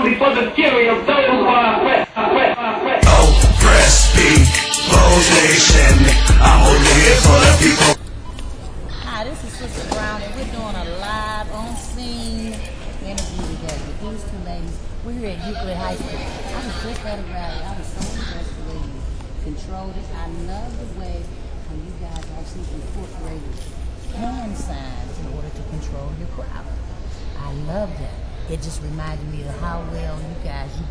only for the fury of those who are oppressed. Oppressed people's nation. I'm only here for the people. Hi, this is Sister Brown, and we're doing a live on-scene interview today with these two ladies. We're here at Euclid High School. I was just at a rally. I was so impressed with the way you controlled it. I love the way when you guys actually incorporated hand signs in order to control your crowd. I love that. It just reminded me of how well you guys, you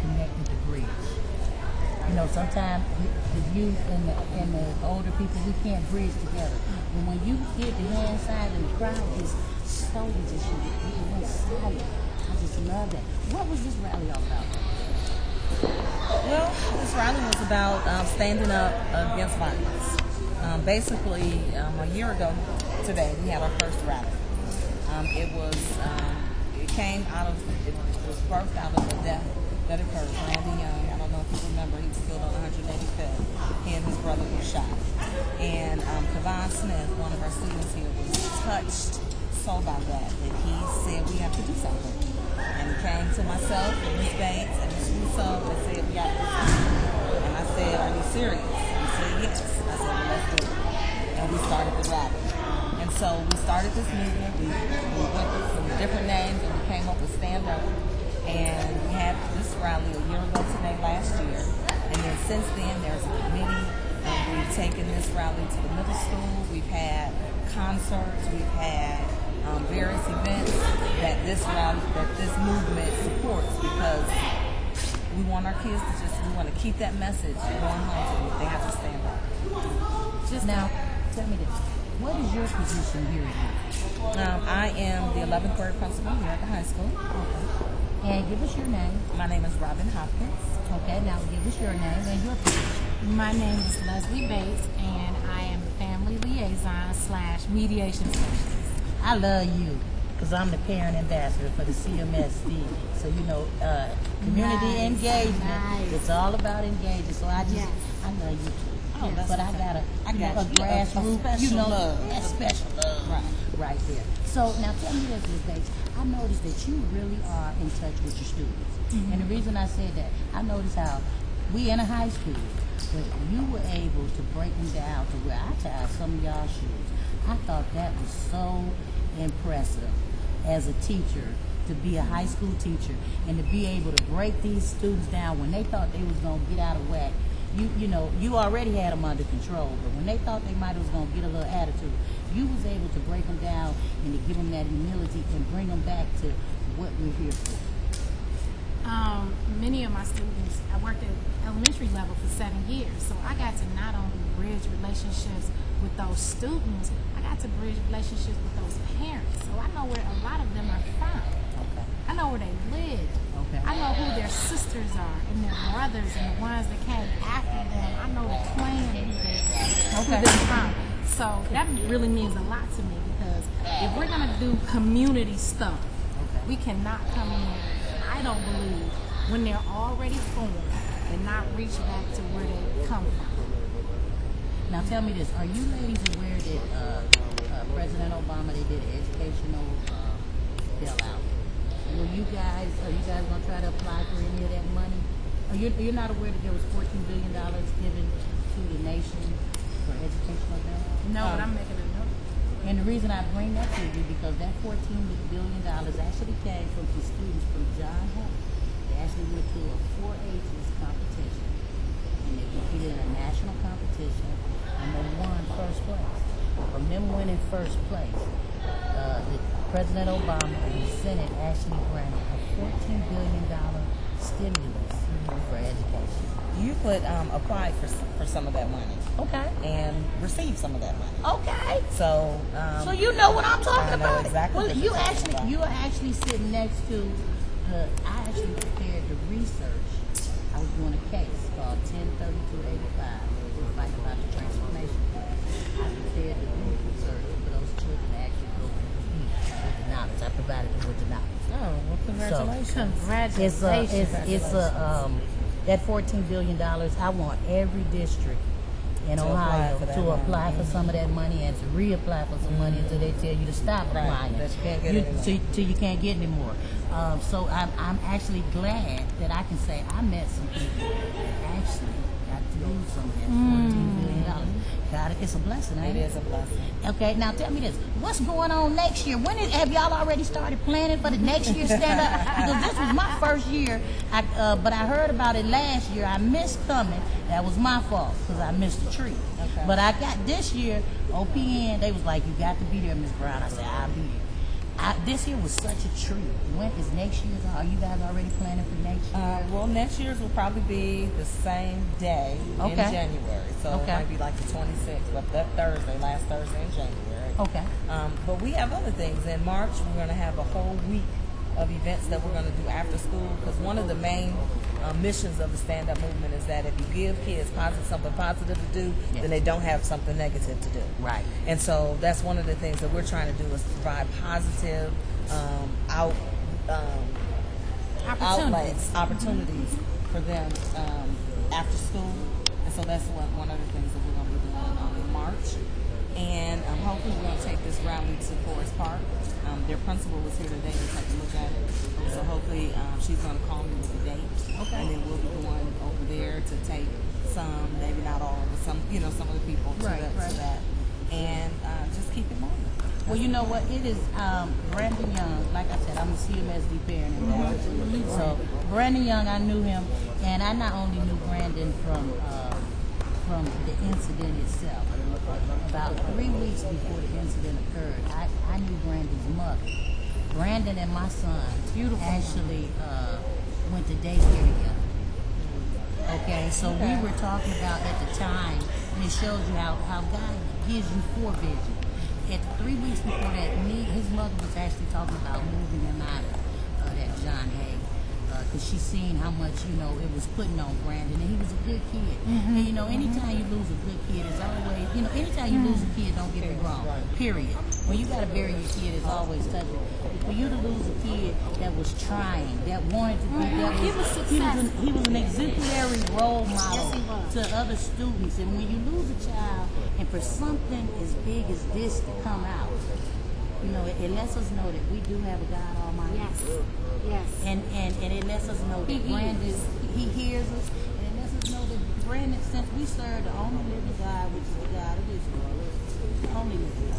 connected the bridge. You know, sometimes the youth and the older people, we can't bridge together. And when you did the hand signs and the crowd just slowly just went silent. I just love that. What was this rally all about? Well, this rally was about standing up against violence. Basically, a year ago today, we had our first rally. It was birthed out of the death that occurred. Randy Young, I don't know if you remember, he was killed on 185th. He and his brother were shot. And Kavon Smith, one of our students here, was touched so by that he said we have to do something. And he came to myself and Ms Bates and Ms Russo and said we got to do something. And I said, are you serious? He said yes. I said, well, let's do it. And we started the rally. And so we started this movement. We went with some different names and we came up with Stand Up. And we had this rally a year ago today, last year. And then since then, there's a committee. We've taken this rally to the middle school. We've had concerts. We've had various events that this rally, that this movement supports, because we want our kids to we want to keep that message going home to them. They have to stand up. Just now, tell me this. What is your position here at Euclid? I am the 11th grade principal here at the high school. Okay. And give us your name. My name is Robin Hopkins. Okay, now give us your name and your position. My name is Ms Bates, and I am the family liaison / mediation specialist. I love you because I'm the parent ambassador for the CMSD. So, you know, community engagement. It's all about engaging. So I love you too. Oh, but I got a grassroots, you know, that special love right there. So now tell me this, Ms. Bates. I noticed that you really are in touch with your students. Mm-hmm. And the reason I said that, I noticed how we in a high school, but you were able to break them down to where I tied some of y'all shoes. I thought that was so impressive as a teacher, to be a high school teacher and to be able to break these students down when they thought they was going to get out of whack. You know, you already had them under control, but when they thought they might was going to get a little attitude, you was able to break them down and to give them that humility and bring them back to what we're here for. Many of my students, I worked at elementary level for 7 years, so I got to not only bridge relationships with those students, I got to bridge relationships with those parents. So I know where a lot of them are from. Okay. I know where they live. Okay. I know who their sisters are and their brothers and the ones that came after them. I know the clan who they're from. So that really means a lot to me, because if we're going to do community stuff, we cannot come in, I don't believe, when they're already formed and not reach back to where they come from. Now tell me this, are you ladies aware that President Obama, they did an educational bailout? Are you guys going to try to apply for any of that money? You're not aware that there was $14 billion given to the nation for educational bailout? No, but I'm making a note. And the reason I bring that to you, because that $14 billion actually came from some students from John Hopkins. They actually went to a 4-H's competition, and they competed in a national competition, and they won first place. From them winning first place, President Obama and the Senate actually granted a $14 billion stimulus for education. You could apply for some of that money. Okay. And receive some of that money. Okay. So you know what I'm talking I know about. exactly. Well, you are actually sitting next to. I actually prepared the research. I was doing a case called 103285. It was like about the transformation. I prepared the research for those children to actually go and compete with the knowledge. I provided them with the knowledge. Oh, well, congratulations! Congratulations! It's that $14 billion. I want every district in Ohio to apply for some of that money and to reapply for some money until they tell you to stop applying. That you can't get anymore. Till you can't get anymore. So I'm actually glad that I can say I met some people that actually got to use some of that $14 billion. Got it. It's a blessing, ain't it? It is a blessing. Okay, now tell me this. What's going on next year? Have y'all already started planning for the next year stand up? Because this was my first year, but I heard about it last year. I missed coming. That was my fault because I missed the tree. Okay. But I got this year, OPN, they was like, you got to be there, Ms. Brown. I said, I'll be there. This year was such a treat. When is next year's? Are you guys already planning for next year? Well, next year's will probably be the same day in January. So it might be like the 26th, but that Thursday, last Thursday in January. Okay. But we have other things. In March, we're going to have a whole week of events that we're going to do after school, because one of the main missions of the stand-up movement is that if you give kids something positive to do, then they don't have something negative to do. Right. And so that's one of the things that we're trying to do is provide positive opportunities for them after school. And so that's one of the things that we're going to be doing in March. And hopefully we're going to take this round week to Forest Park. Their principal was here today to take a look at it. So hopefully she's going to call me with a date. Okay. And then we'll be going over there to take some, maybe not all, but some of the people to that. And just keep it moving. Well, you know what? It is Brandon Young. Like I said, I'm a CMSD parent in that. So Brandon Young, I knew him, and I not only knew Brandon from the incident itself. About 3 weeks before the incident occurred, I knew Brandon's mother. Brandon and my son actually went to daycare together. Okay, so we were talking about at the time, and it shows you how God gives you forevision. At 3 weeks before that, his mother was actually talking about moving him out of that John Hay, because she seen how much it was putting on Brandon, and he was a good kid. And anytime you lose a good kid, it's always anytime you lose a kid, don't get me wrong. Period. When you gotta bury your kid, it's always touching. For you to lose a kid that was trying, that wanted to be, he was an exemplary role model to other students. And when you lose a child, and for something as big as this to come out, it lets us know that we do have a God Almighty. Yes. And it lets us know that Brandon, he hears us, and it lets us know that Brandon, since we serve the only living God, which is the God of Israel, the only living God.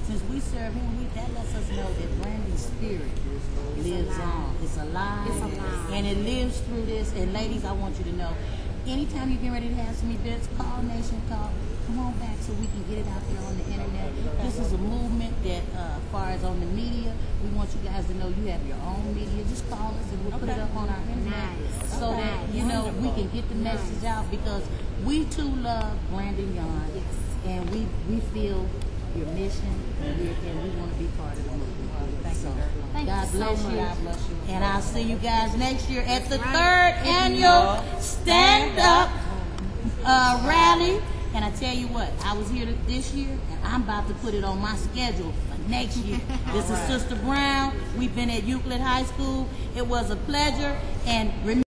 Since we serve him, that lets us know that Brandon's spirit lives on. It's alive. And it lives through this. And ladies, I want you to know, anytime you get ready to have some events, call Nation, come on back so we can get it out there on the internet. This is a movement that, as far as on the media, we want you guys to know you have your own media. Just call us and we'll put it up on our internet so that, we can get the message out, because we too love Brandon Young, and we feel your mission, and we want to be part of the movement. God bless you. God bless you. And I'll see you guys next year at the 3rd annual stand-up rally. And I tell you what, I was here this year, and I'm about to put it on my schedule for next year. This is Sister Brown. We've been at Euclid High School. It was a pleasure. And remember,